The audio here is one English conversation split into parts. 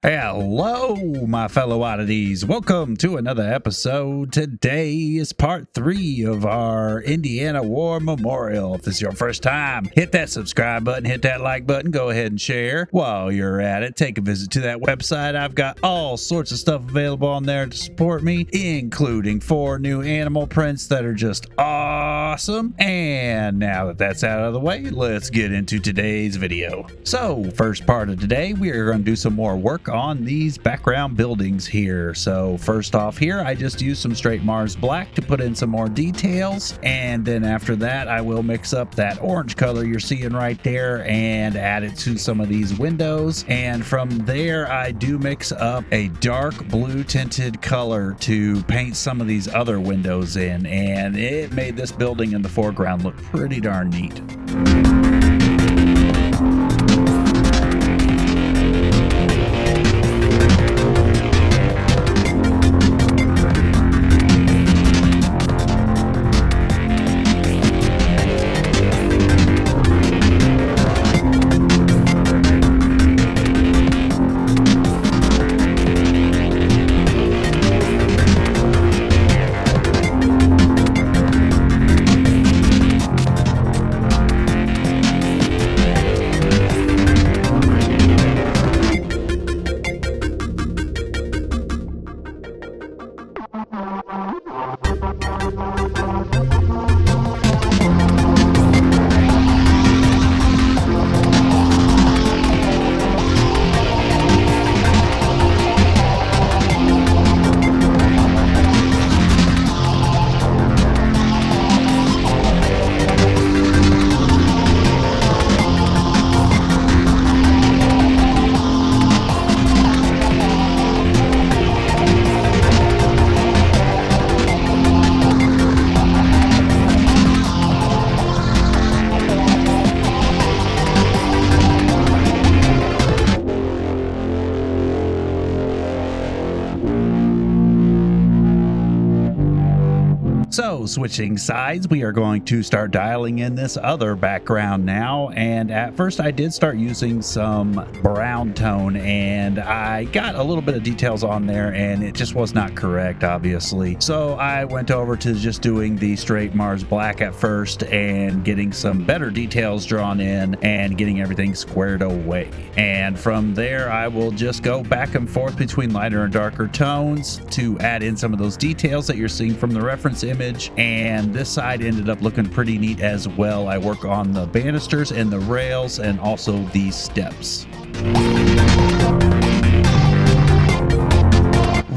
Hello, my fellow oddities. Welcome to another episode. Today is part 3 of our Indiana War Memorial. If this is your first time, hit that subscribe button, hit that like button, go ahead and share. While you're at it, take a visit to that website. I've got all sorts of stuff available on there to support me, including 4 new animal prints that are just awesome. And now that that's out of the way, let's get into today's video. So, first part of today, we are going to do some more work on these background buildings here. So first off here, I just used some straight Mars black to put in some more details, and then after that I will mix up that orange color you're seeing right there and add it to some of these windows, and from there I do mix up a dark blue tinted color to paint some of these other windows in, and it made this building in the foreground look pretty darn neat. So switching sides, we are going to start dialing in this other background now, and at first I did start using some brown tone and I got a little bit of details on there and it just was not correct, obviously. So I went over to just doing the straight Mars black at first and getting some better details drawn in and getting everything squared away. And from there I will just go back and forth between lighter and darker tones to add in some of those details that you're seeing from the reference image. And this side ended up looking pretty neat as well. I work on the banisters and the rails and also these steps.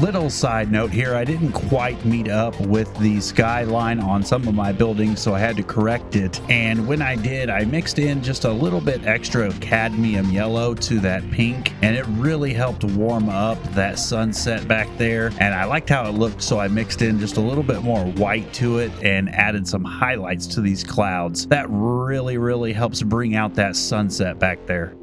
Little side note here, I didn't quite meet up with the skyline on some of my buildings, so I had to correct it. And when I did, I mixed in just a little bit extra cadmium yellow to that pink, and it really helped warm up that sunset back there. And I liked how it looked, so I mixed in just a little bit more white to it and added some highlights to these clouds. That really helps bring out that sunset back there.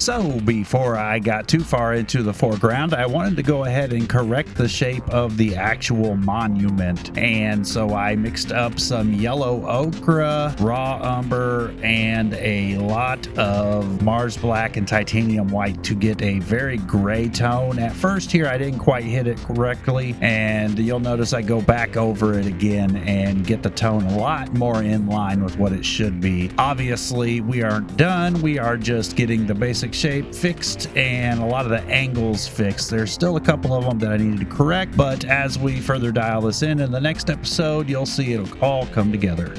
So before I got too far into the foreground, I wanted to go ahead and correct the shape of the actual monument. And so I mixed up some yellow ochre, raw umber, and a lot of Mars black and titanium white to get a very gray tone. At first here, I didn't quite hit it correctly, and you'll notice I go back over it again and get the tone a lot more in line with what it should be. Obviously, we aren't done. We are just getting the basic shape fixed and a lot of the angles fixed. There's still a couple of them that I needed to correct, but as we further dial this in the next episode, you'll see it'll all come together.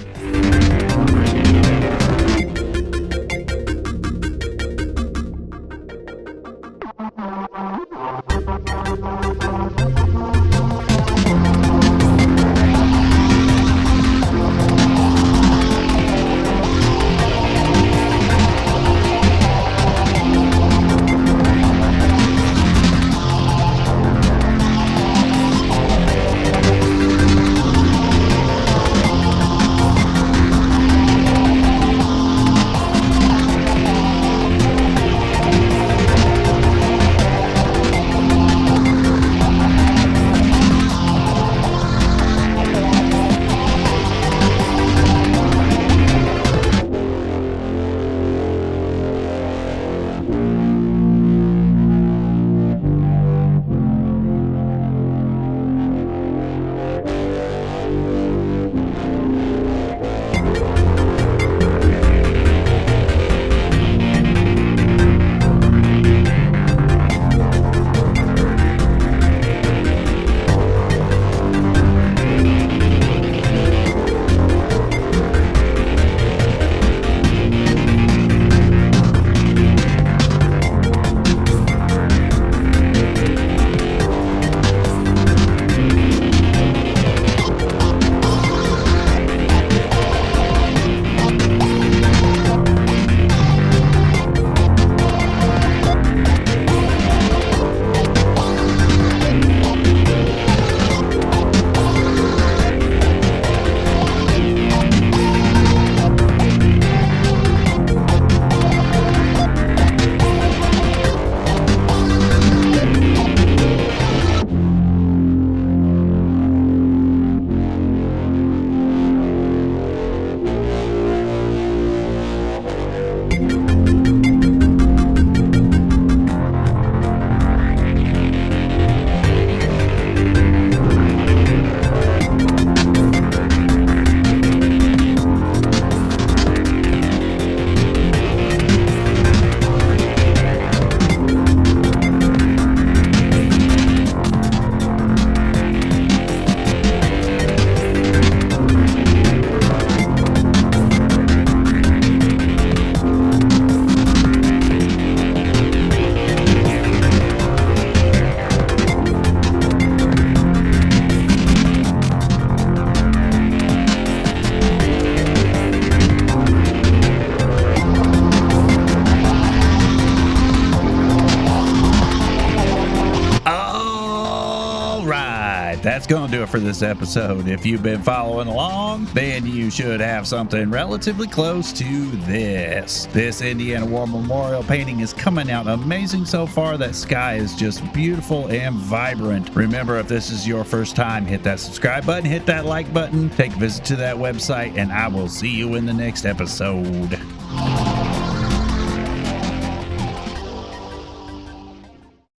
That's going to do it for this episode. If you've been following along, then you should have something relatively close to this. This Indiana War Memorial painting is coming out amazing so far. That sky is just beautiful and vibrant. Remember, if this is your first time, hit that subscribe button, hit that like button, take a visit to that website, and I will see you in the next episode.